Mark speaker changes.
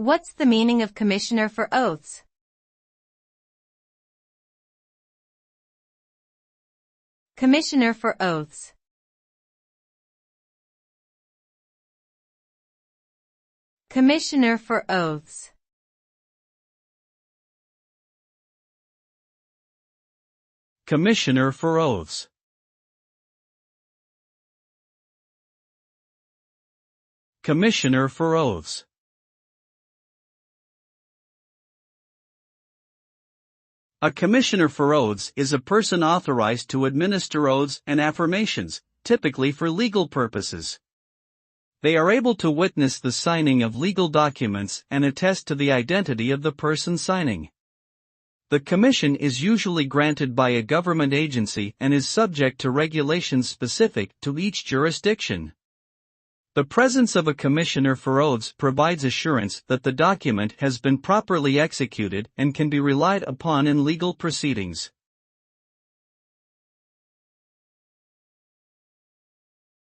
Speaker 1: What's the meaning of Commissioner for Oaths? Commissioner for Oaths. Commissioner for Oaths.
Speaker 2: Commissioner for Oaths. Commissioner for Oaths. A commissioner for oaths is a person authorized to administer oaths and affirmations, typically for legal purposes. They are able to witness the signing of legal documents and attest to the identity of the person signing. The commission is usually granted by a government agency and is subject to regulations specific to each jurisdiction. The presence of a commissioner for oaths provides assurance that the document has been properly executed and can be relied upon in legal proceedings.